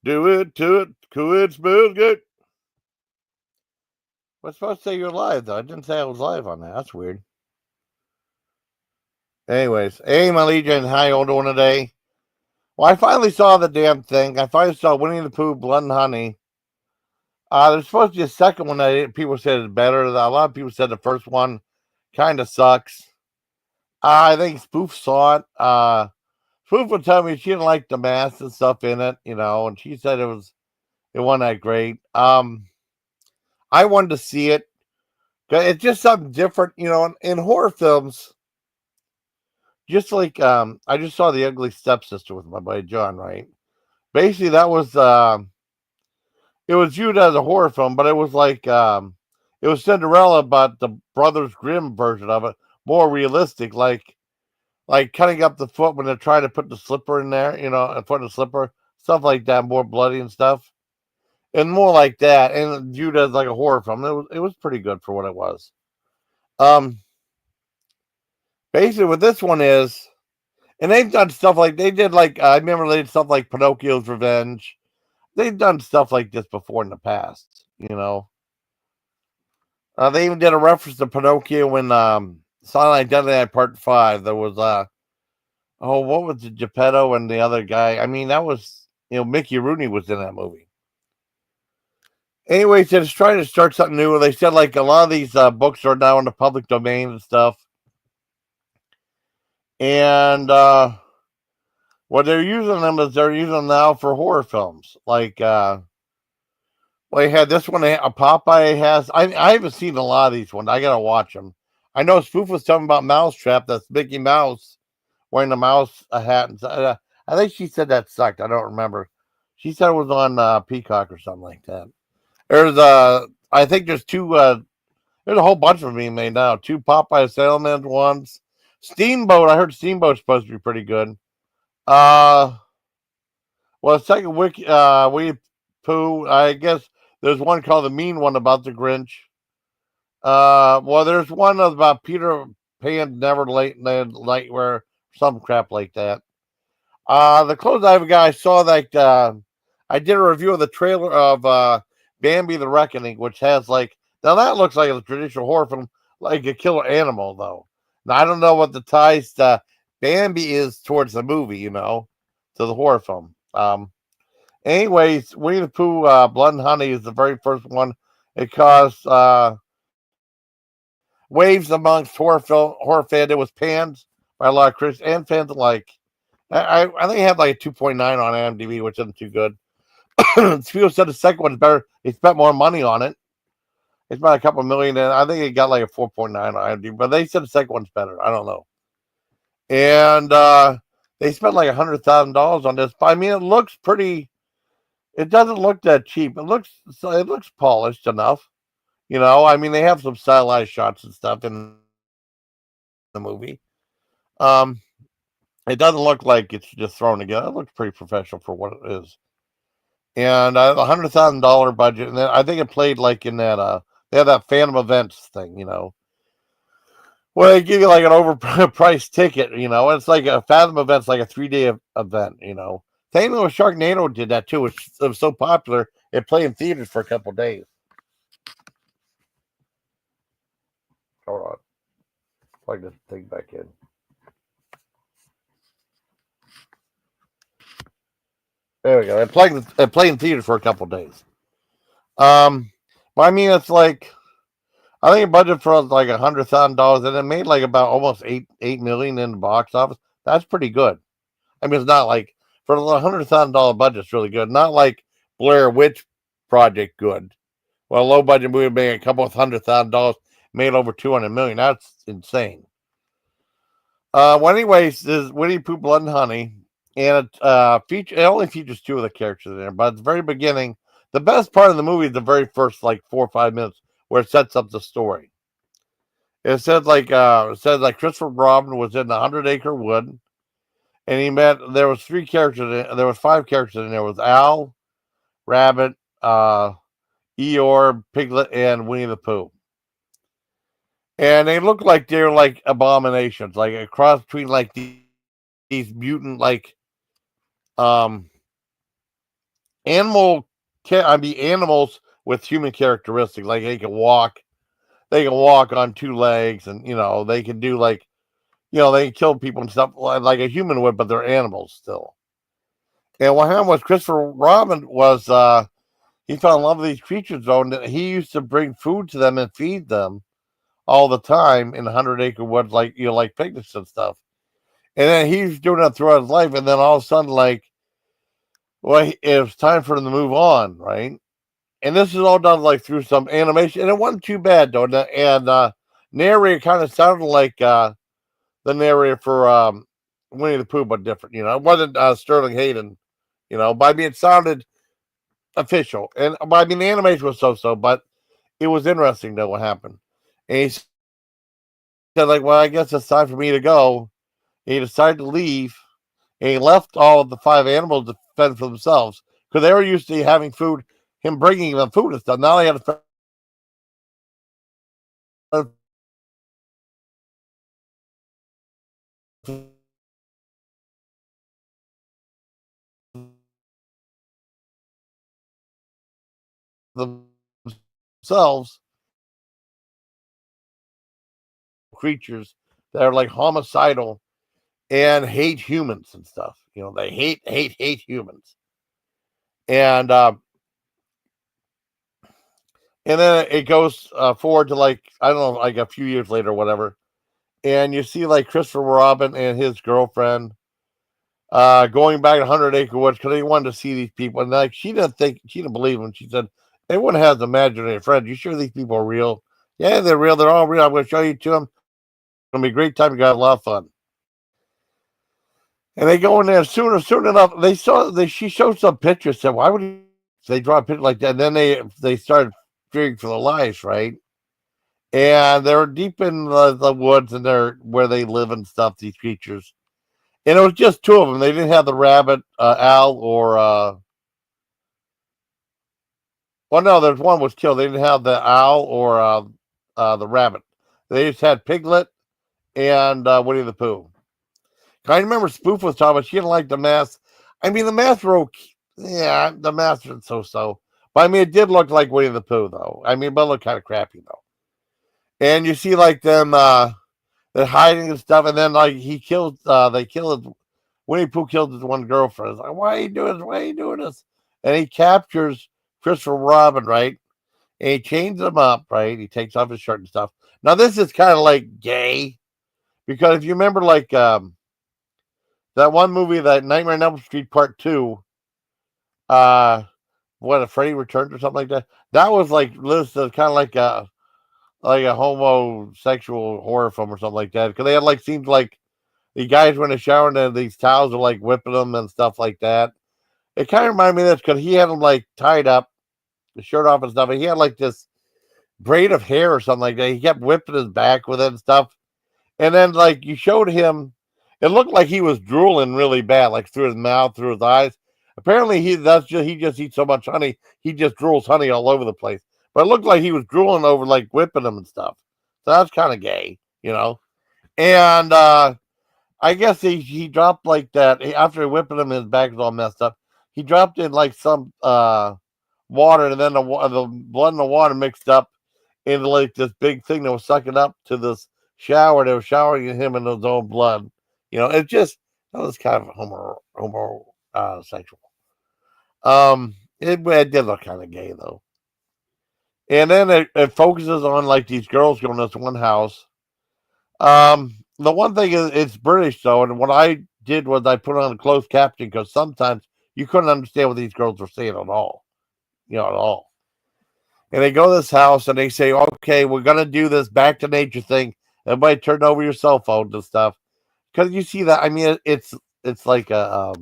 Do it to it. Cool, it smells good. I was supposed to say you're live, though. I didn't say I was live on that. That's weird. Anyways, hey, my legion, how you all doing today? Well, I finally saw the damn thing. I finally saw Winnie the Pooh, Blood and Honey. There's supposed to be a second one that people said is better. A lot of people said the first one kind of sucks. I think Spoof saw it. Spoof would tell me she didn't like the mask and stuff in it, and she said it wasn't that great. I wanted to see it. It's just something different, in horror films. Just like I just saw The Ugly Stepsister with my buddy John, right? Basically, that was it was viewed as a horror film, but it was like it was Cinderella, but the Brothers Grimm version of it, more realistic, like cutting up the foot when they're trying to put the slipper in there, and put the slipper, stuff like that, more bloody and stuff, and more like that, and viewed as like a horror film. It was pretty good for what it was. Um, Basically, what this one is, and they've done stuff like they did like I remember they did stuff like Pinocchio's Revenge. They've done stuff like this before in the past, they even did a reference to Pinocchio in Silent Identity Part 5. There was what was it, Geppetto and the other guy? I mean, that was Mickey Rooney was in that movie. Anyway, so just trying to start something new. They said like a lot of these books are now in the public domain and stuff, and what they're using them is they're using them now for horror films. Like well, they had this one. A Popeye has. I haven't seen a lot of these ones. I gotta watch them. I know Spoof was talking about Mousetrap. That's Mickey Mouse wearing the mouse a hat. And I think she said that sucked. I don't remember. She said it was on Peacock or something like that. There's I think there's two. There's a whole bunch of them being made now. Two Popeye Sailorman ones. Steamboat. I heard Steamboat's supposed to be pretty good. Uh, well, the second wiki, we Pooh. I guess there's one called the Mean One about the Grinch. Well, there's one about Peter Pan Never Late Nightwear, some crap like that. The clothes I have, guy I saw that I did a review of the trailer of Bambi the Reckoning, which has like now that looks like a traditional horror film, like a killer animal though. Now I don't know what the ties to Bambi is towards the movie, to the horror film. Anyways, Winnie the Pooh, Blood and Honey is the very first one. It caused waves amongst horror fandom. It was panned by a lot of critics and fans alike. I think it had like a 2.9 on IMDb, which isn't too good. People said the second one's better. They spent more money on it. They spent a couple million, and I think it got like a 4.9 on IMDb. But they said the second one's better. I don't know. And they spent like $100,000 on this. But I mean, it looks pretty. It doesn't look that cheap. It looks polished enough. I mean, they have some stylized shots and stuff in the movie. Um, it doesn't look like it's just thrown together. It looks pretty professional for what it is. And $100,000 budget, and then I think it played like in that they have that Phantom Events thing. Well, they give you like an overpriced ticket, it's like a Fathom Event's like a 3-day event. Same thing with Sharknado did that too. It was so popular, it played in theaters for a couple days. Hold on, plug this thing back in. There we go. It played in theaters for a couple days. Um, but I mean, it's like I think a budget for like $100,000, and it made like about almost eight million in the box office. That's pretty good. I mean, it's not like for a $100,000 budget, it's really good. Not like Blair Witch Project good. Well, a low budget movie made a couple of $100,000, made over 200 million. That's insane. Well, anyways, this is Winnie Pooh Blood and Honey, and it only features two of the characters in there. But at the very beginning, the best part of the movie is the very first like 4 or 5 minutes where it sets up the story. It said like Christopher Robin was in the 100 Acre Wood, and he met. There was three characters. There was five characters in there. Was Owl, Rabbit, Eeyore, Piglet, and Winnie the Pooh. And they look like they're like abominations, like a cross between like these mutant like um animal I mean animals with human characteristics, like they can walk on two legs, and they can do like they can kill people and stuff like a human would, but they're animals still. And what happened was Christopher Robin was he fell in love with these creatures though, and he used to bring food to them and feed them all the time in 100 Acre Woods, like like picnics and stuff. And then he's doing that throughout his life, and then all of a sudden, like, well, it was time for him to move on, right? And this is all done like through some animation, and it wasn't too bad though. And narrator kind of sounded like the narrator for Winnie the Pooh, but different. It wasn't Sterling Hayden. But I mean, it sounded official, and but, I mean, the animation was so, but it was interesting though what happened. And he said, like, well, I guess it's time for me to go. And he decided to leave, and he left all of the five animals to fend for themselves because they were used to having food, him bringing them food and stuff. Now they had to fend for themselves. Creatures that are like homicidal and hate humans and stuff. They hate humans. And then it goes forward to, like, I don't know, like a few years later or whatever. And you see like Christopher Robin and his girlfriend going back to 100 Acre Woods because they wanted to see these people. And like she didn't believe them. She said, everyone has imaginary friends. You sure these people are real? Yeah, they're real. They're all real. I'm going to show you to them. It's going to be a great time. You got a lot of fun. And they go in there soon enough. She showed some pictures. Said, why would they draw a picture like that? And then they started fearing for their lives, right? And they're deep in the woods, and they're where they live and stuff. These creatures, and it was just two of them. They didn't have the rabbit, Al, or well, no, there's one was killed. They didn't have the owl or the rabbit. They just had Piglet and Winnie the Pooh. I remember Spoof was talking about she didn't like the mask. I mean, the masks were okay. Yeah, the masks were so. But I mean, it did look like Winnie the Pooh, though. I mean, but it looked kind of crappy, though. And you see, like, them, they're hiding and stuff, and then, like, they killed, Winnie Pooh killed his one girlfriend. It's like, why are you doing this? Why are you doing this? And he captures Christopher Robin, right? And he chains him up, right? He takes off his shirt and stuff. Now, this is kind of like gay, because if you remember, like, that one movie, that Nightmare on Elm Street Part 2, uh, what, a Freddy Returns or something like that. That was like listed kind of like a homosexual horror film or something like that. Because they had like scenes like the guys were in the shower and then these towels were like whipping them and stuff like that. It kind of reminded me of this because he had them like tied up, the shirt off and stuff. And he had like this braid of hair or something like that. He kept whipping his back with it and stuff. And then like you showed him, it looked like he was drooling really bad, like through his mouth, through his eyes. Apparently he just eats so much honey, he just drools honey all over the place. But it looked like he was drooling over, like whipping them and stuff. So that's kind of gay. And I guess he dropped like that after whipping him. His back was all messed up. He dropped in like some water, and then the blood and the water mixed up into like this big thing that was sucking up to this shower. They were showering him in his own blood. It just that was kind of homo sexual. It did look kind of gay though. And then it focuses on like these girls going to this one house. The one thing is it's British though, and what I did was I put on a closed caption because sometimes you couldn't understand what these girls were saying at all, at all. And they go to this house and they say, "Okay, we're gonna do this back to nature thing. Everybody, turn over your cell phones and stuff." Because you see that, I mean, it's like a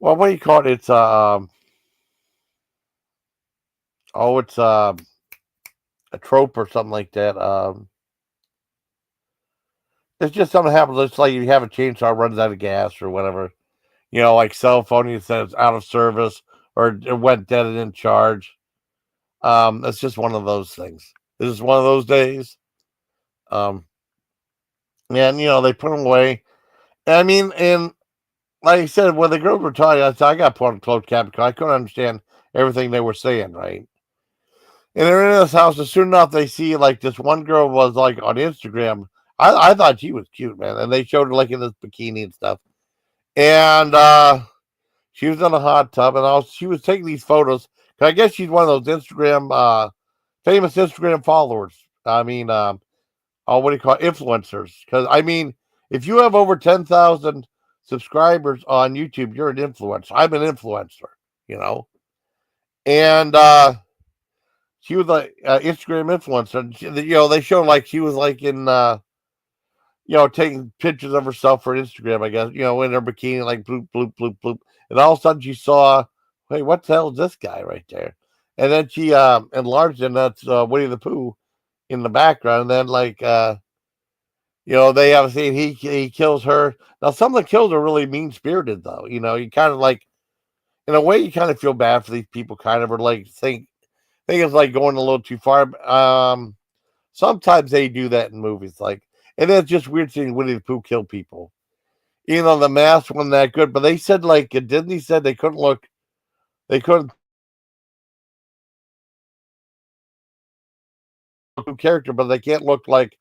well, what do you call it? It's it's a trope or something like that. It's just something happens. It's like you have a chainsaw runs out of gas or whatever. Like cell phone, you said it's out of service or it went dead and didn't charge. It's just one of those things. This is one of those days. And they put them away. I mean, and like I said, when the girls were talking, I said I got put on closed caption because I couldn't understand everything they were saying, right? And they're in this house, and soon enough, they see like this one girl was like on Instagram. I thought she was cute, man, and they showed her like in this bikini and stuff. And she was in a hot tub, and she was taking these photos. I guess she's one of those Instagram, famous Instagram followers. I mean, oh, what do you call it? Influencers? Because I mean, if you have over 10,000 subscribers on YouTube, you're an influencer. I'm an influencer, you know. And she was like Instagram influencer. And they showed like she was like in taking pictures of herself for Instagram, I guess, in her bikini, like bloop, bloop, bloop, bloop. And all of a sudden she saw, hey, what the hell is this guy right there? And then she enlarged, and that's Winnie the Pooh in the background. And then, like, they have a scene, he kills her. Now, some of the kills are really mean spirited, though. You kind of like, in a way, you kind of feel bad for these people, kind of, or like think it's like going a little too far. Sometimes they do that in movies, like, and it's just weird seeing Winnie the Pooh kill people. The mask wasn't that good, but they said like Disney said they couldn't look character, but they can't look like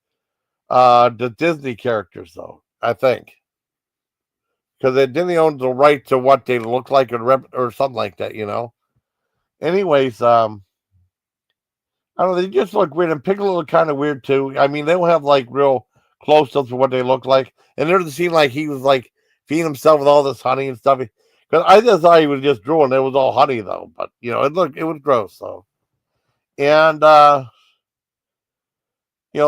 the Disney characters though. I think because Disney owns the right to what they look like or something like that. Anyways, I don't know. They just look weird, and Piccolo look kind of weird too. I mean, they don't have like real close ups of what they look like, and there's the scene like he was like feeding himself with all this honey and stuff. Because I just thought he was just drooling. It was all honey though, but it was gross though. And the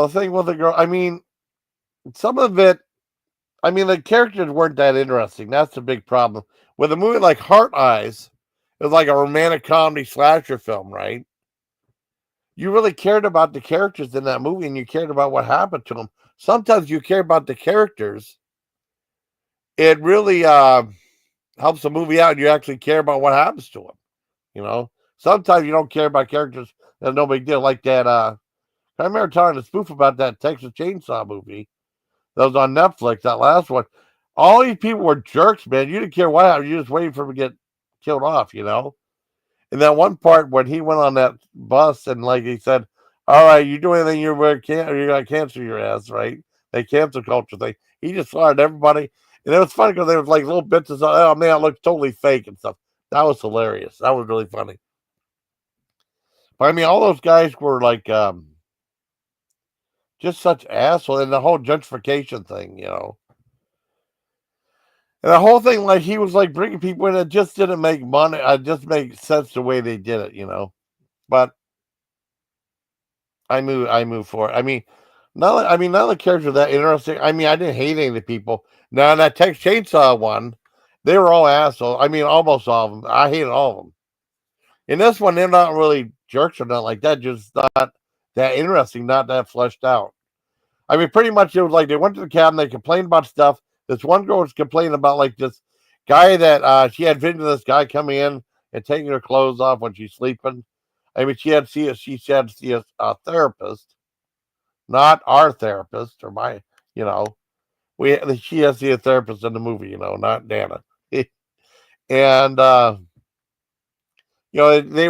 thing with the girl, I mean, some of it, I mean, the characters weren't that interesting. That's the big problem with a movie like Heart Eyes. It was like a romantic comedy slasher film, right? You really cared about the characters in that movie, and you cared about what happened to them. Sometimes you care about the characters. It really helps the movie out, and you actually care about what happens to them. Sometimes you don't care about characters. That's no big deal. Like that. I remember talking to Spoof about that Texas Chainsaw movie that was on Netflix. That last one. All these people were jerks, man. You didn't care what happened. You just waited for him to get killed off. And that one part when he went on that bus and like he said, "All right, you do anything you're gonna cancel your ass, right?" They cancel culture thing. He just fired everybody, and it was funny because there was like little bits of, oh man, it looks totally fake and stuff. That was hilarious. That was really funny. But I mean, all those guys were like just such assholes, and the whole gentrification thing. And the whole thing, like he was like bringing people in, it just didn't make money. It just made sense the way they did it. But I move for it. None of the characters are that interesting. I mean, I didn't hate any of the people. Now that Texas Chainsaw one, they were all assholes. I mean, almost all of them. I hated all of them. In this one, they're not really jerks or nothing like that. Just not that interesting, not that fleshed out. I mean, pretty much it was like they went to the cabin, they complained about stuff. This one girl was complaining about like this guy that she had vision of this guy coming in and taking her clothes off when she's sleeping. I mean, she had to see a therapist, not our therapist or my, you know, she has to see a therapist in the movie, not Dana. And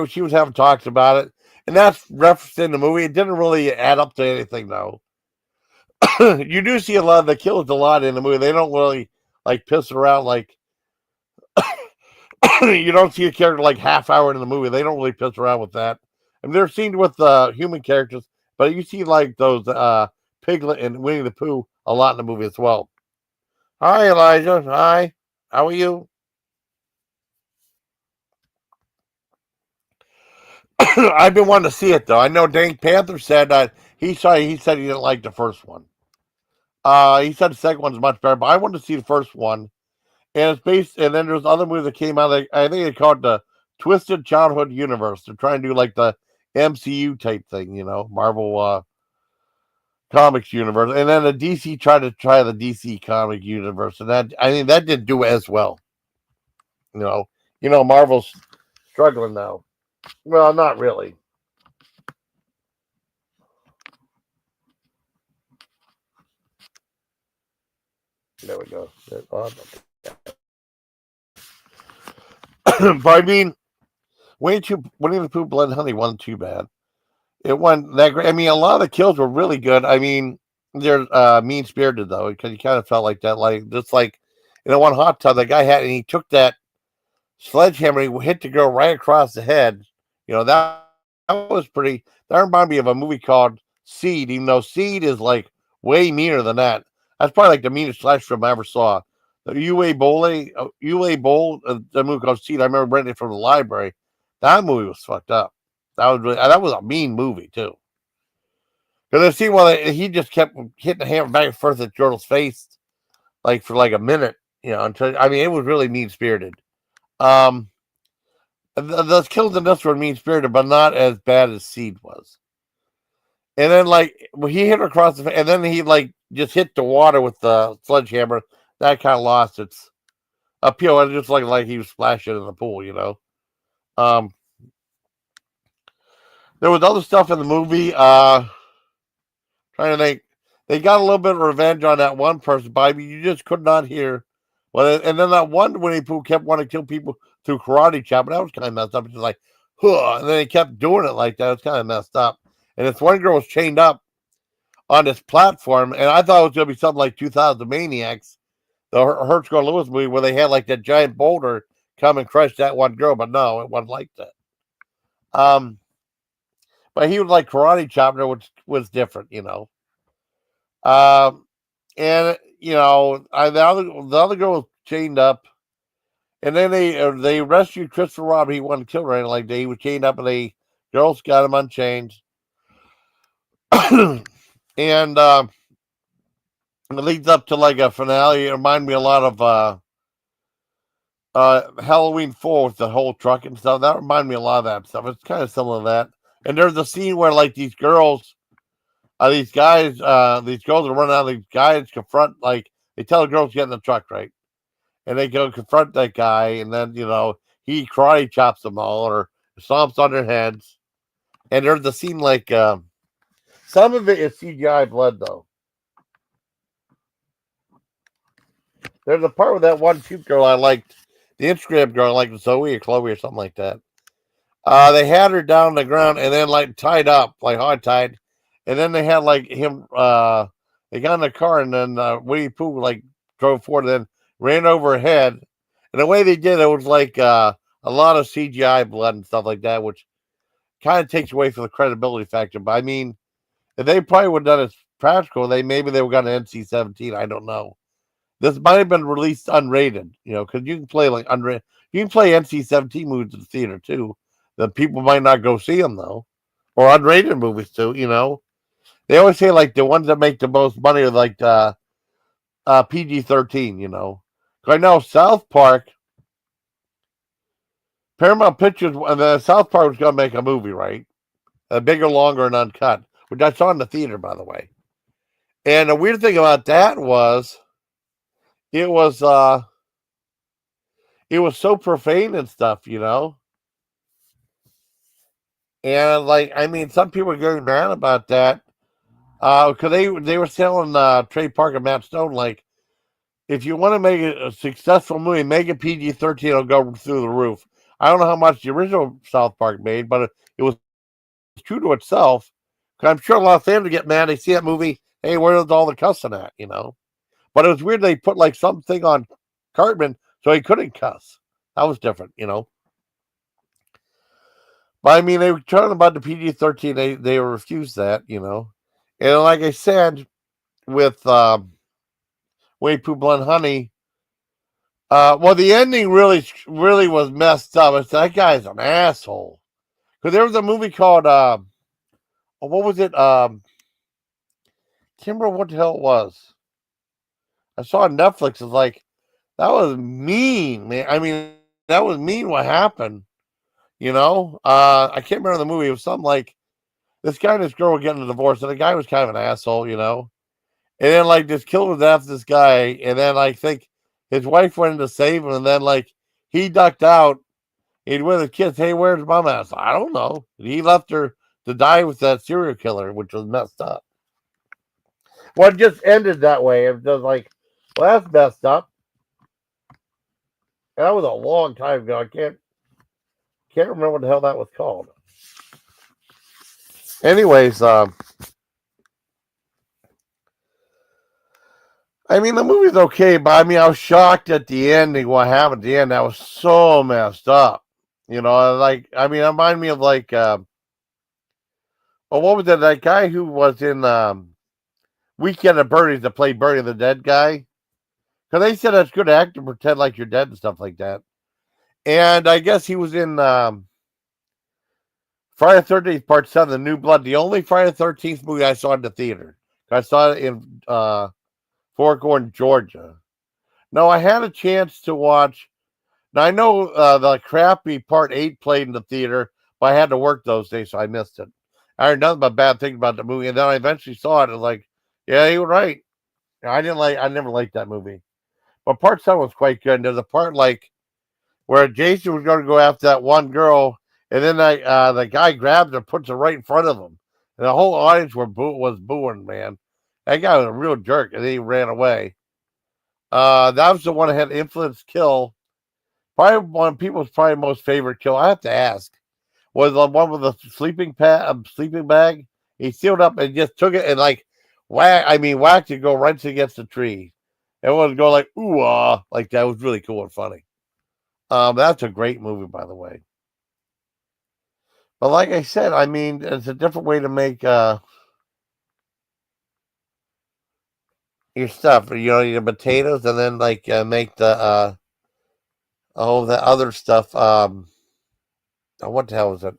she was having talks about it, and that's referenced in the movie. It didn't really add up to anything though. You do see a lot of the kills a lot in the movie. They don't really like piss around like you don't see a character like half hour in the movie. They don't really piss around with that. I mean, they're seen with human characters, but you see like those Piglet and Winnie the Pooh a lot in the movie as well. Hi, Elijah. Hi. How are you? I've been wanting to see it though. I know Dank Panther said that he said he didn't like the first one. He said the second one's much better, but I wanted to see the first one. And it's based, and then there's other movies that came out. I think they called it the Twisted Childhood Universe. They're trying to do like the MCU type thing, Marvel Comics universe. And then the DC tried to try the DC comic universe, and that I think that didn't do as well. You know, Marvel's struggling now. Well, not really. There we go. But I mean, Winnie the Pooh Blood and Honey wasn't too bad. It wasn't that great. I mean, a lot of the kills were really good. I mean, they're mean spirited though, because you kind of felt like that, like just like in the one hot tub, the guy had, and he took that sledgehammer, he hit the girl right across the head. That was pretty. That reminded me of a movie called Seed. Even though Seed is like way meaner than that. That's probably like the meanest slash film I ever saw. The UA Bowl, the movie called Seed. I remember renting it from the library. That movie was fucked up. That was a mean movie too. Because I see, well, he just kept hitting the hammer back and forth at Jordan's face, like for like a minute, until, I mean, it was really mean spirited. Um, the kills in this were mean spirited, but not as bad as Seed was. And then, like, when he hit her across the face, and then he like just hit the water with the sledgehammer. That kind of lost its appeal. It just like he was splashing in the pool. Um, there was other stuff in the movie. Trying to think, they got a little bit of revenge on that one person, but I mean, you just could not hear. Well, and then that one Winnie Pooh kept wanting to kill people through karate chop, and that was kind of messed up. It's like, huh, and then he kept doing it like that. It's kind of messed up. And this one girl was chained up on this platform, and I thought it was going to be something like 2000 Maniacs, the Hertzko Lewis movie, where they had like that giant boulder come and crush that one girl, but no, it wasn't like that. But he was like karate chopping her, which was different. Um, and the other girl was chained up, and then they rescued Christopher Robin. He wanted to kill her, and like he was chained up, and the girls got him unchained. And it leads up to like a finale. It reminded me a lot of Halloween 4 with the whole truck and stuff. That reminded me a lot of that stuff. It's kind of similar to that. And there's a scene where like these girls, these girls are running out. These guys confront, like they tell the girls to get in the truck, right? And they go confront that guy, and then he karate chops them all or stomps on their heads. And there's a scene like some of it is CGI blood though. There's a part with that one cute girl I liked, the Instagram girl, like Zoe or Chloe or something like that. They had her down on the ground and then like tied up, like hard tied, and then they had like him. They got in the car and then Winnie Pooh like drove forward and then ran over her head. And the way they did it was like a lot of CGI blood and stuff like that, which kind of takes away from the credibility factor. But I mean, if they probably would have done it practical, maybe they would have got an NC-17. I don't know. This might have been released unrated, because you can play like unrated. You can play NC-17 movies in the theater too. The people might not go see them though, or unrated movies too. They always say like the ones that make the most money are like PG-13. I know South Park, Paramount Pictures, and then South Park was going to make a movie, right? Bigger, longer, and uncut, which I saw in the theater, by the way. And the weird thing about that was, it was so profane and stuff. And like, I mean, some people are getting mad about that because they were telling Trey Parker and Matt Stone, like, if you want to make a successful movie, make it PG-13, it'll go through the roof. I don't know how much the original South Park made, but it was true to itself. I'm sure a lot of fans would get mad. They see that movie, hey, where's all the cussing at? But it was weird they put like something on Cartman so he couldn't cuss. That was different. But I mean, they were talking about the PG-13. They refused that. And like I said, with Winnie Pooh Blood Honey, well, the ending really was messed up. It's that guy's an asshole. Because there was a movie called what was it? Can't remember what the hell it was. I saw on Netflix. It's like, that was mean, man. I mean, that was mean what happened. I can't remember the movie. It was something like this guy and this girl were getting a divorce, and the guy was kind of an asshole. And then like this killer was after this guy, and then I think his wife went in to save him, and then like he ducked out. He'd with his kids. Hey, where's mom at? I don't know. And he left her to die with that serial killer, which was messed up. Well, it just ended that way. It was like, well, that's messed up. And that was a long time ago. I can't Can't remember what the hell that was called. Anyways, I mean the movie's okay, but I mean I was shocked at the ending. What happened at the end? That was so messed up. You know, like I mean, it reminded me of like, well, what was it? That guy who was in Weekend at Bernie's that played Bernie the dead guy. Because they said that's good acting, pretend like you're dead and stuff like that. And I guess he was in Friday the 13th, Part 7, The New Blood, the only Friday the 13th movie I saw in the theater. I saw it in Fort Gordon, Georgia. No, I had a chance to watch. Now, I know the crappy Part 8 played in the theater, but I had to work those days, so I missed it. I heard nothing but bad things about the movie, and then I eventually saw it, and like, yeah, you were right. I never liked that movie. But Part 7 was quite good. And there's a part like where Jason was going to go after that one girl, and then the guy grabs her, puts her right in front of him, and the whole audience was booing. Man, that guy was a real jerk, and then he ran away. That was the one that had influence kill. Probably one of people's probably most favorite kill. I have to ask was the one with the sleeping bag. He sealed up and just took it and like whacked it, go right against the tree. Everyone would go like ooh like that was really cool and funny. That's a great movie, by the way. But like I said, I mean, it's a different way to make your stuff. You know, your potatoes, and then like make the other stuff. What the hell is it?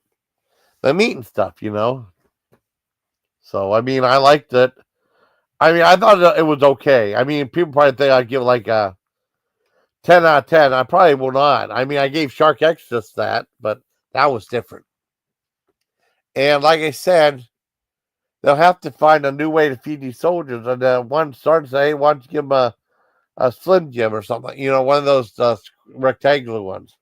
The meat and stuff. You know. So I mean, I liked it. I mean, I thought it was okay. I mean, people probably think I'd give like a 10 out of 10. I probably will not. I mean, I gave Shark Exodus that, but that was different. And like I said, they'll have to find a new way to feed these soldiers. And one started to say, hey, why don't you give them a Slim Jim or something? You know, one of those rectangular ones.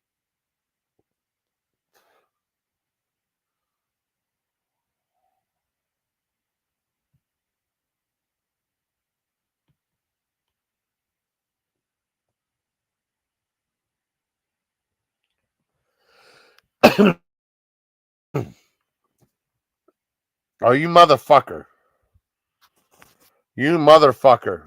Oh, you motherfucker. You motherfucker.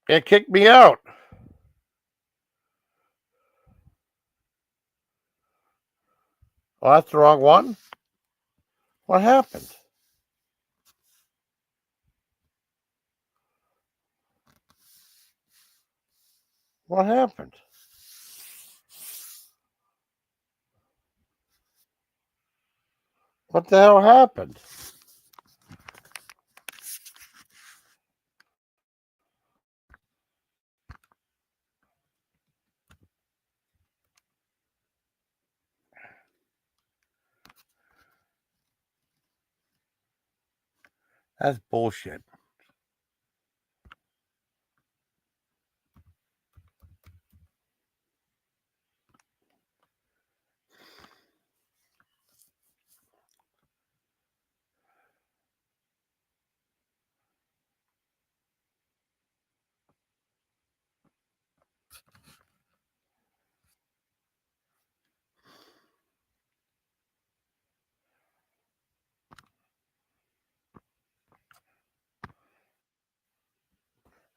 It kicked me out. Oh, that's the wrong one? What happened? What happened? What the hell happened? That's bullshit.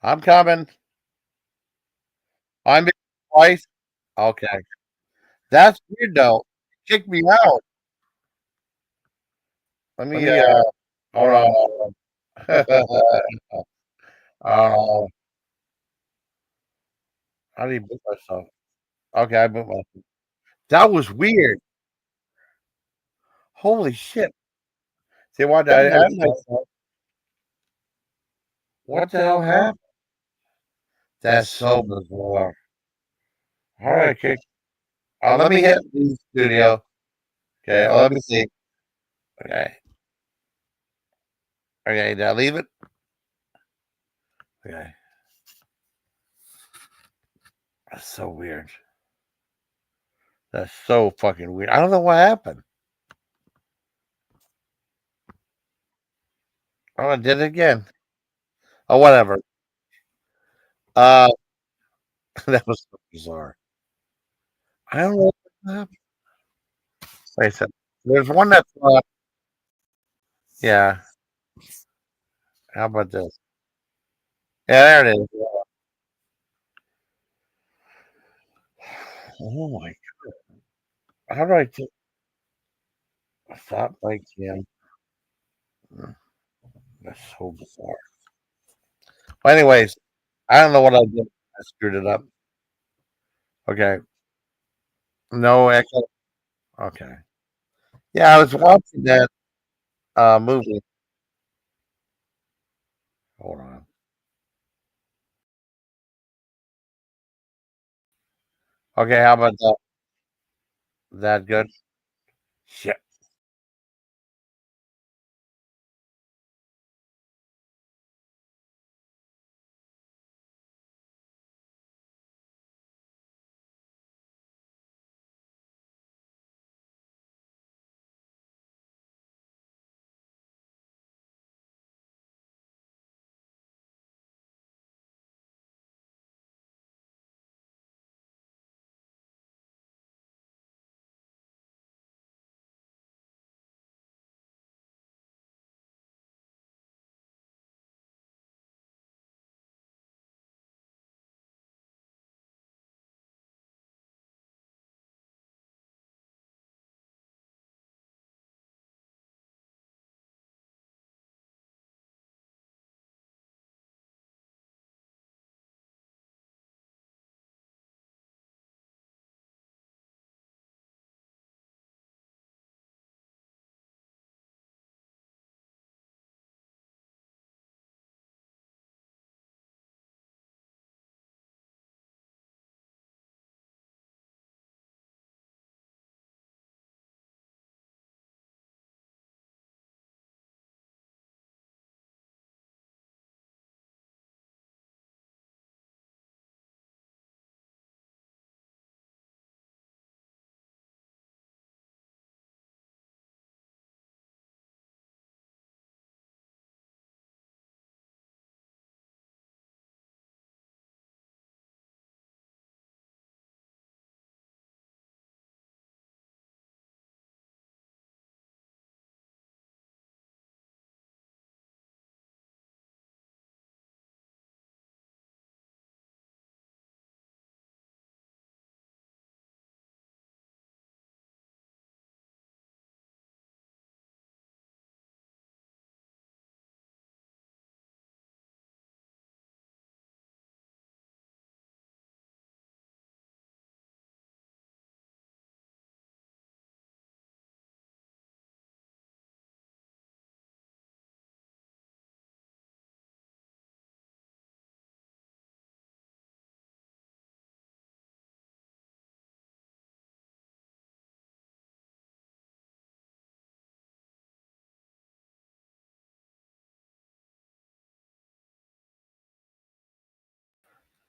I'm coming. I'm twice. Okay. That's weird though. Kick me out. Let me hold on. Oh, how do you boot myself? Okay, I boot myself. That was weird. Holy shit. See what I asked myself, what the hell happened? That's so bizarre. All right, kick. Let me hit the studio. Okay, let me see. Okay. Okay, did I leave it? Okay. That's so weird. That's so fucking weird. I don't know what happened. Oh, I did it again. Oh, whatever. Uh, that was so bizarre. I don't know what happened. Wait a second. There's one that's yeah. How about this? Yeah, there it is. Oh my! How do I stop like him? That's so bizarre. Well, anyways, I don't know what I did. I screwed it up. Okay, no echo. Okay. Yeah, I was watching that movie. Hold on. Okay, how about that? That good? Shit.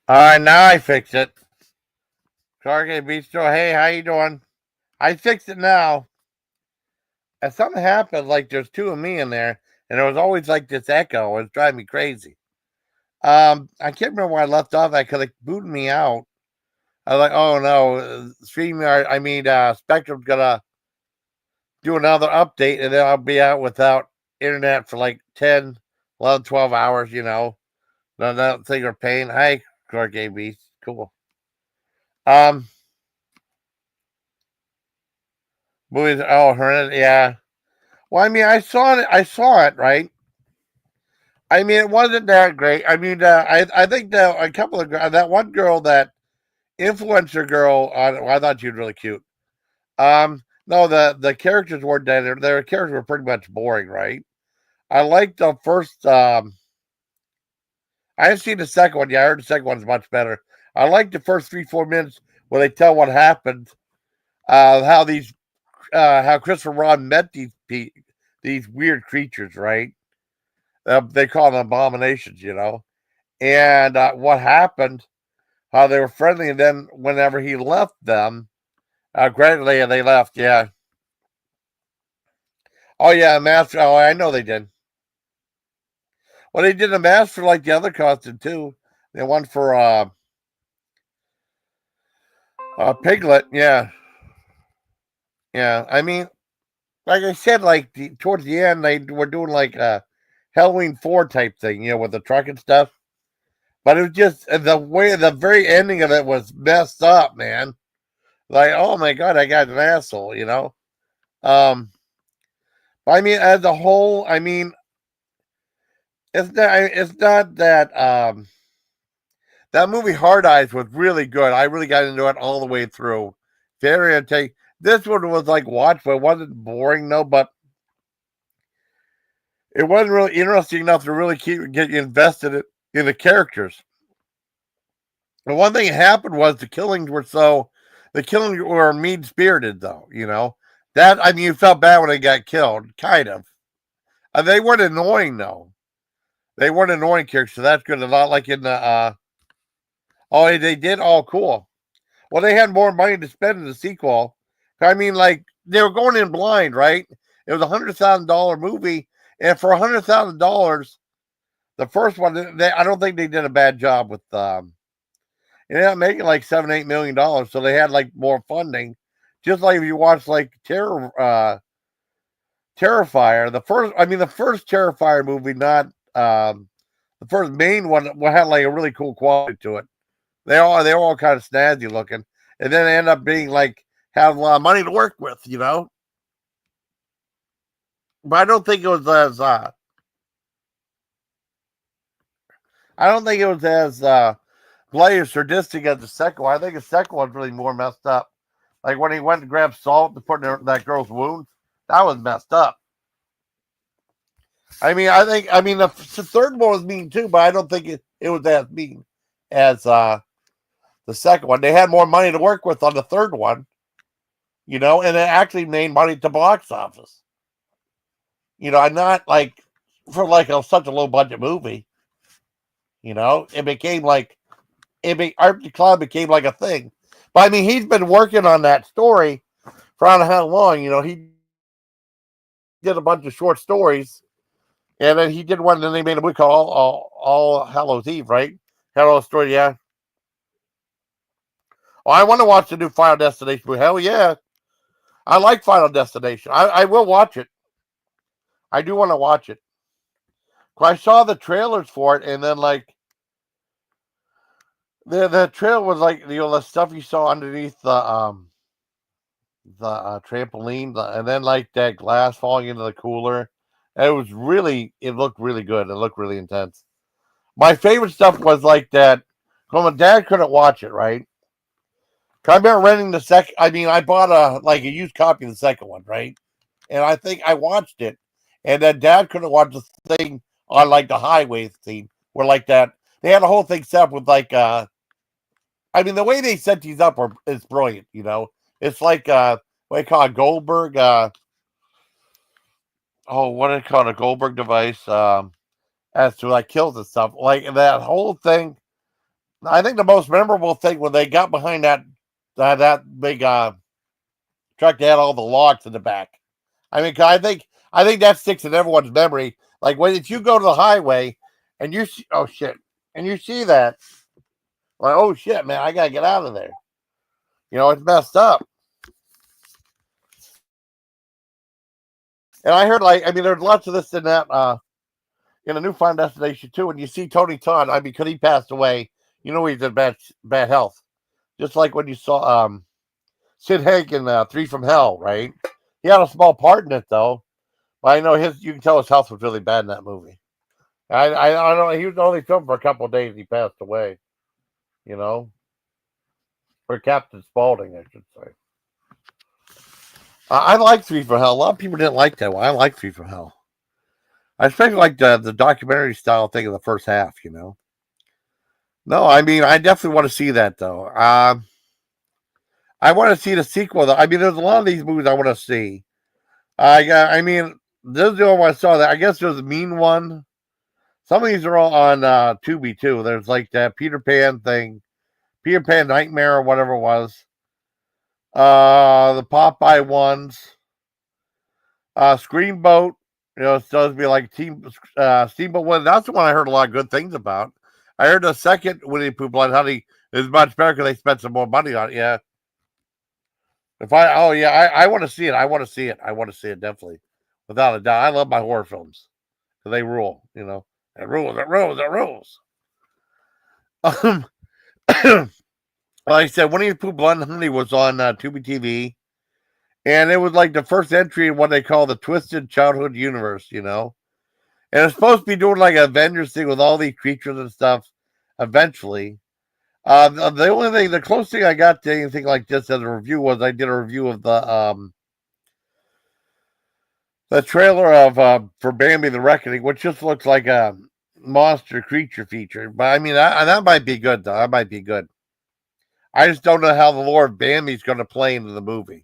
All right, now I fixed it. Target Bistro. Hey, how you doing? I fixed it now. And something happened. Like there's two of me in there, and there was always like this echo. It was driving me crazy. I can't remember where I left off. I could like booted me out. I was like, oh no, StreamYard. I mean, Spectrum's gonna do another update, and then I'll be out without internet for like 10, 11, 12 hours. That thing are paying. Hi, Clark AB. Cool. Um, movies. Oh, Hernet. Yeah. Well, I mean, I saw it. I saw it. Right. I mean, it wasn't that great. I mean, I think that a couple of that one girl, that influencer girl, well, I thought she was really cute. No, the characters weren't that. Their characters were pretty much boring, right? I liked the first. I haven't seen the second one. Yeah, I heard the second one's much better. I liked the first 3 4 minutes where they tell what happened. How Christopher Ron met these weird creatures, right? They call them abominations. And what happened, how they were friendly, and then whenever he left them, Gradually, they left. Yeah. Oh yeah, mask. Oh, I know they did. Well, they did a mask for like the other costume too. They one for Piglet. Yeah, yeah. I mean, like I said, like towards the end, they were doing like a Halloween 4 type thing, with the truck and stuff. But it was just the way the very ending of it was messed up, man. Like, oh my god, I got an asshole. Um, I mean, as a whole, I mean, it's not that that movie Hard Eyes was really good. I really got into it all the way through. Very entertaining. This one was like watchable. It wasn't boring, no, but it wasn't really interesting enough to really get you invested in the characters. The one thing that happened was the killings were mean spirited, though. That, I mean, you felt bad when they got killed, kind of. They weren't annoying though. They weren't annoying characters, so that's good. A lot like in the oh, they did all cool. Well, they had more money to spend in the sequel. I mean, like they were going in blind, right? It was $100,000 movie, and for $100,000, the first one, I don't think they did a bad job with. It ended up making like $7-8 million, so they had like more funding. Just like if you watch like Terrifier, the first Terrifier movie, not the first main one, had like a really cool quality to it. They were all kind of snazzy looking, and then they end up being like having a lot of money to work with. But I don't think it was as I don't think it was as bloody or sadistic as the second one. I think the second one's really more messed up. Like when he went to grab salt to put in that girl's wound, that was messed up. I mean the third one was mean too, but I don't think it was as mean as the second one. They had more money to work with on the third one, and it actually made money to box office. I'm not like for like such a low budget movie. It became like Art the Clown became like a thing. But I mean, he's been working on that story for I don't know how long. He did a bunch of short stories, and then he did one. And then they made a movie called All Hallows Eve, right? Hallows story, yeah. Oh, I want to watch the new Final Destination movie. Hell yeah, I like Final Destination. I will watch it. I do want to watch it. I saw the trailers for it, and then like the trailer was like the stuff you saw underneath the trampoline, and then like that glass falling into the cooler. It looked really good. It looked really intense. My favorite stuff was like that. When my dad couldn't watch it, right? I remember renting the second. I mean, I bought a used copy of the second one, right? And I think I watched it, and then Dad couldn't watch the thing on like the highway scene where like that. They had a whole thing set up with like I mean, the way they set these up is brilliant. It's like what they call a Goldberg. What do they call it? A Goldberg device. As to like kills and stuff. Like that whole thing. I think the most memorable thing when they got behind that big truck that had all the logs in the back. I mean, I think that sticks in everyone's memory. Like if you go to the highway and you see, oh shit, and you see that, like, oh shit, man, I gotta get out of there. It's messed up. And I heard I mean, there's lots of this in that in a new Final Destination too. And you see Tony Todd, I mean, because he passed away, he's in bad health. Just like when you saw Sid Haig in Three from Hell, right? He had a small part in it though. But I know you can tell his health was really bad in that movie. I don't know. He was only filmed for a couple of days. He passed away. You know, or Captain Spaulding, I should say. I like Three from Hell. A lot of people didn't like that one. I like Three from Hell. I especially like the documentary style thing in the first half. No, I mean I definitely want to see that though. I want to see the sequel though. I mean, there's a lot of these movies I want to see. I mean, this is the only one I saw that. I guess there's a Mean One. Some of these are all on Tubi too. There's like that Peter Pan thing, Peter Pan Nightmare or whatever it was. The Popeye ones, Screamboat. It's supposed to be like Team Steamboat one. That's the one I heard a lot of good things about. I heard the second Winnie the Pooh Blood Honey is much better because they spent some more money on it. Yeah. I want to see it. I want to see it. I want to see it definitely, without a doubt. I love my horror films because they rule. It rules. It rules. It rules. Like I said, Winnie the Pooh Blood Honey was on Tubi TV. And it was like the first entry in what they call the Twisted Childhood Universe, And it's supposed to be doing like an Avengers thing with all these creatures and stuff eventually. The only thing, the closest thing I got to anything like this as a review was I did a review of the trailer of for Bambi the Reckoning, which just looks like a monster creature feature. But I mean, that might be good, though. That might be good. I just don't know how the lore of Bambi's going to play into the movie.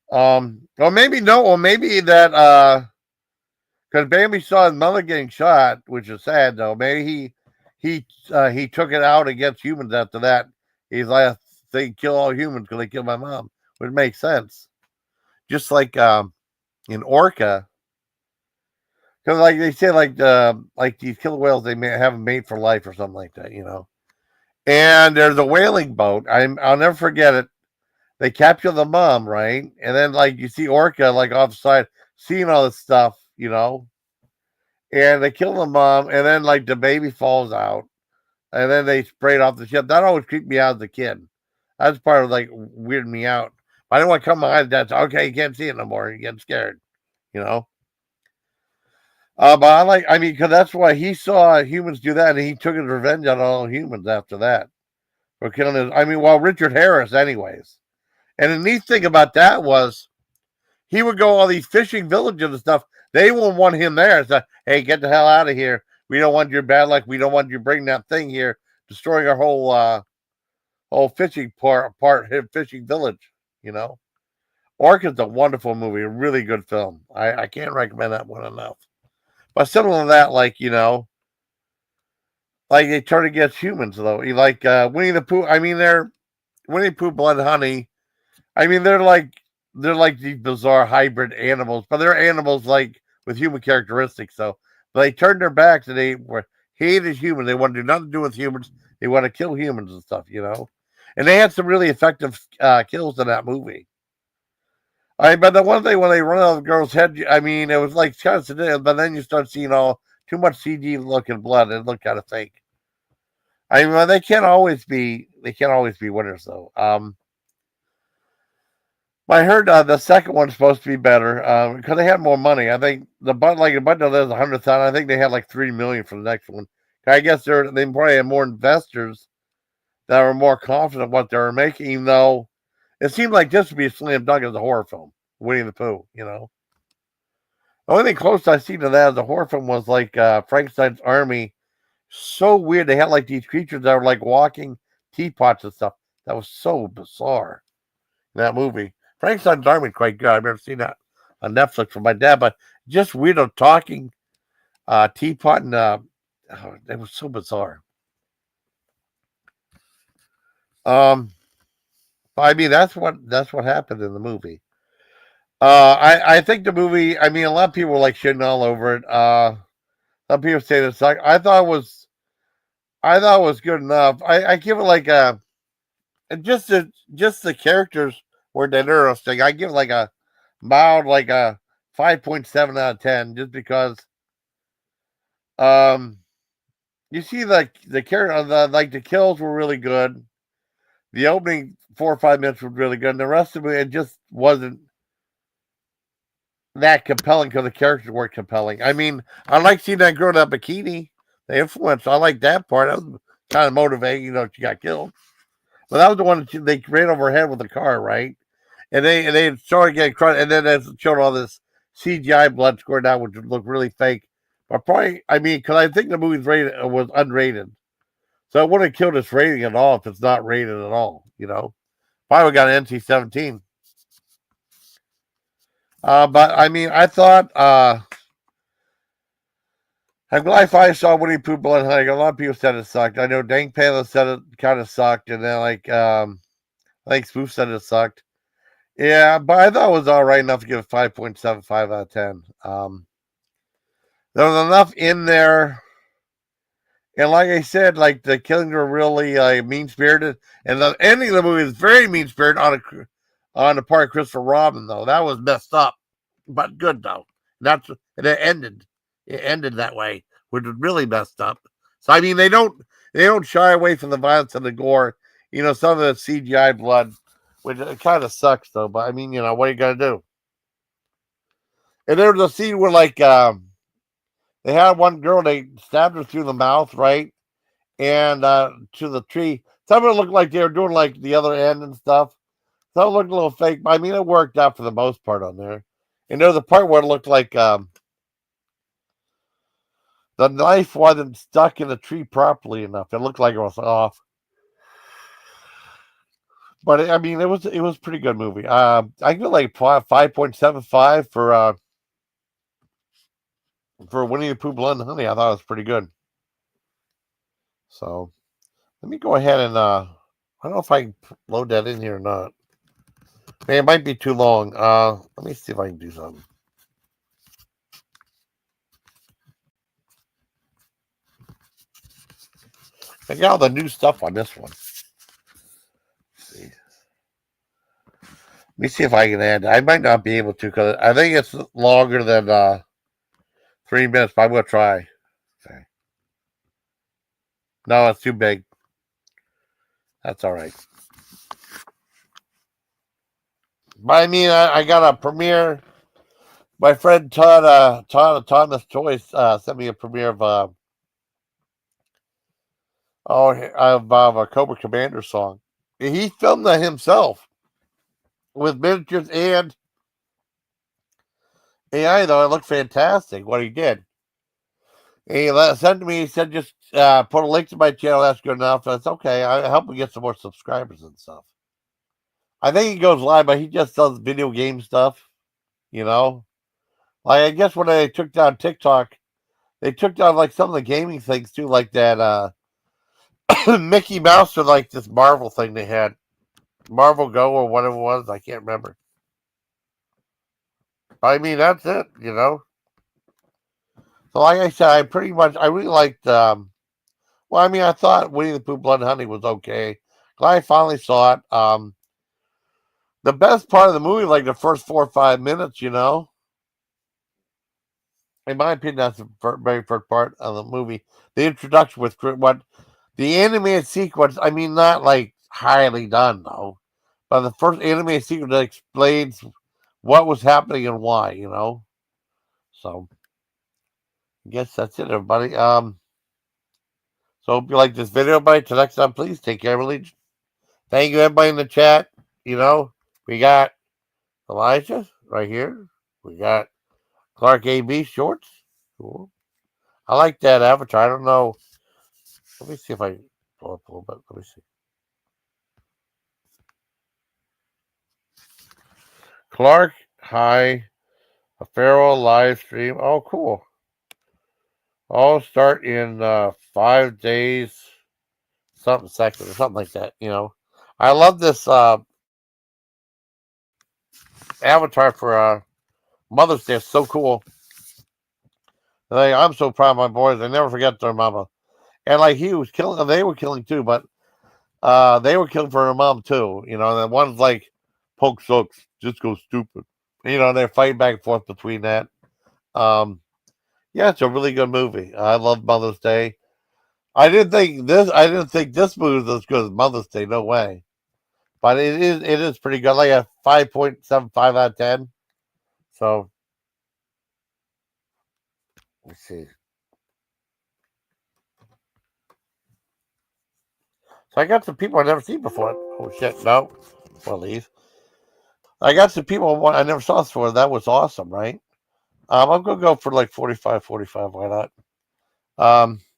Or maybe no, or maybe that because Bambi saw his mother getting shot, which is sad though. Maybe he took it out against humans after that. He's like, they kill all humans because they killed my mom, which makes sense. Just like in Orca, because like they say, like these killer whales, they may have them made for life or something like that. And there's a whaling boat. I'll never forget it. They capture the mom, right? And then like you see Orca like off the side seeing all this stuff. And they kill the mom, and then like the baby falls out, and then they spray it off the ship. That always creeped me out as a kid. That's part of like weirding me out. I didn't want to come behind that. Okay, you can't see it no more. You get scared. But because that's why he saw humans do that, and he took his revenge on all humans after that for killing his. Richard Harris, anyways. And the neat thing about that was he would go all these fishing villages and stuff. They won't want him there. So, hey, get the hell out of here. We don't want your bad luck. We don't want you bringing that thing here, destroying our whole fishing fishing village. Orca's a wonderful movie, a really good film. I can't recommend that one enough. But similar to that, like they turn against humans though. You like Winnie the Pooh. They're Winnie the Pooh Blood Honey. They're like these bizarre hybrid animals, but they're animals like with human characteristics. So they turned their backs and they were hated humans. They want to do nothing to do with humans. They want to kill humans and stuff. And they had some really effective kills in that movie. But the one thing when they run out of the girl's head, it was like kind of sedate, but then you start seeing all too much CG looking blood and it looked kind of fake. They can't always be winners though. I heard the second one's supposed to be better because they had more money. I think the budget of there's 100,000. I think they had like 3 million for the next one. I guess they probably had more investors that were more confident what they were making. Even though it seemed like this would be a slam dunk as a horror film, Winnie the Pooh. The only thing close I seen to that as a horror film was like Frankenstein's Army. So weird. They had like these creatures that were like walking teapots and stuff. That was so bizarre in that movie. Frankenstein's Army is quite good. I've never seen that on Netflix from my dad, but just weirdo talking teapot and it was so bizarre. That's what happened in the movie. I think the movie. A lot of people were like shitting all over it. Some people say this. I thought it was good enough. I give it like just the characters were interesting. I give it like a mild, like a 5.7 out of 10, just because you see the character, the kills were really good. The opening 4 or 5 minutes was really good, and the rest of it just wasn't that compelling because the characters weren't compelling. I like seeing that girl in that bikini. The influence, I like that part. That was kind of motivating. She got killed. But that was the one that they ran over her head with the car, right? And they started getting crushed, and then it showed all this CGI blood squirting out, which would look really fake. But probably, because I think the movie's was unrated, so it wouldn't have killed its rating at all if it's not rated at all. Probably got an NC-17. But I thought I'm glad if I saw Winnie Pooh Blood Honey. A lot of people said it sucked. I know Dang Panda said it kind of sucked, and then I think Spoof said it sucked. Yeah, but I thought it was all right enough to give it 5.75 out of 10. There was enough in there. And like I said, like the killings were really mean spirited, and the ending of the movie is very mean spirited on the part of Christopher Robin. Though that was messed up, but good though. And it ended. It ended that way, which was really messed up. So I mean, they don't shy away from the violence and the gore. You know, some of the CGI blood, which it kind of sucks though. But I mean, you know, what are you gonna do? And there was a scene where they had one girl, they stabbed her through the mouth, right? And to the tree. Some of it looked like they were doing like the other end and stuff. Some it looked a little fake, but I mean, it worked out for the most part on there. And there was a part where it looked like the knife wasn't stuck in the tree properly enough. It looked like it was off. But I mean, it was a pretty good movie. I give it like 5.75 for Winnie the Pooh Blood and Honey. I thought it was pretty good. So let me go ahead and I don't know if I can load that in here or not. Man, it might be too long. Let me see if I can do something. I got all the new stuff on this one. Let's see. Let me see if I can add. I might not be able to because I think it's longer than 3 minutes, but I'm going to try. Okay. No, it's too big. That's all right. But I mean, I got a premiere. My friend Todd Thomas Choice sent me a premiere of a Cobra Commander song. He filmed that himself with miniatures and AI. Though it looked fantastic what he did. He sent to me. He said, "Just put a link to my channel. That's good enough." That's okay. I help him get some more subscribers and stuff. I think he goes live, but he just does video game stuff. You know, like I guess when they took down TikTok, they took down like some of the gaming things too, like that Mickey Mouse or like this Marvel thing they had, Marvel Go or whatever it was. I can't remember. I mean, that's it. You know. So like I said, I really liked. Well, I mean, I thought Winnie the Pooh Blood and Honey was okay. Glad I finally saw it. The best part of the movie, like the first 4 or 5 minutes, you know. In my opinion, that's the very first part of the movie. The introduction with what the animated sequence. I mean, not like highly done though, but the first animated sequence that explains what was happening and why. You know. So I guess that's it, everybody. So hope you like this video, everybody. Till next time, please take care, everybody. Thank you, everybody in the chat. You know, we got Elijah right here. We got Clark AB shorts. Cool. I like that avatar. I don't know. Let me see if I pull up a little bit. Let me see. Clark, hi. A Pharaoh live stream. Oh, cool. I'll start in 5 days, something seconds or something like that. You know, I love this avatar for Mother's Day. It's so cool. I'm so proud of my boys. They never forget their mama. And like he was killing, they were killing too, but they were killing for their mom too. You know, and one's like, "Poke sucks, just go stupid." You know, they're fighting back and forth between that. Yeah, it's a really good movie. I love Mother's Day. I didn't think this movie was as good as Mother's Day. No way. But it is pretty good. Like a 5.75 out of 10. So let's see. So I got some people I never seen before. Oh shit, no. Well, leave. I got some people I never saw before. That was awesome, right? I'm gonna go for like 45, 45. Why not?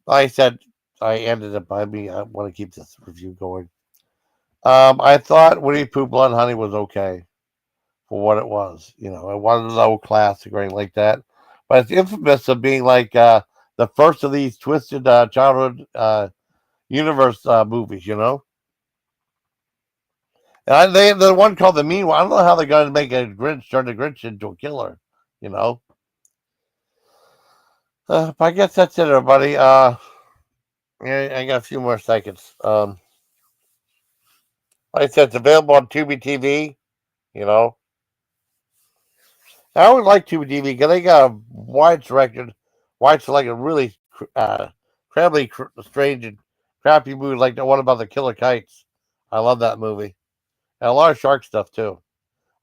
Like I said, I ended it by me. I want to keep this review going. I thought Winnie Pooh Blood and Honey was okay for what it was. You know, it wasn't no classic or anything like that. But it's infamous of being like the first of these twisted childhood universe movies, you know? The one called the Mean One. I don't know how they're going to make a Grinch turn the Grinch into a killer. You know. But I guess that's it, everybody. Yeah, I got a few more seconds. Like I said, it's available on Tubi TV. You know. I always like Tubi TV because they got a wide selection, really incredibly strange and crappy movies like the one about the killer kites. I love that movie. And a lot of shark stuff too.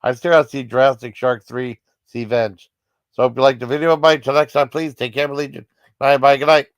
I still got to see Jurassic Shark 3, Sea Venge. So if you like the video, bye. Till next time, please take care, Legion. Bye, good night.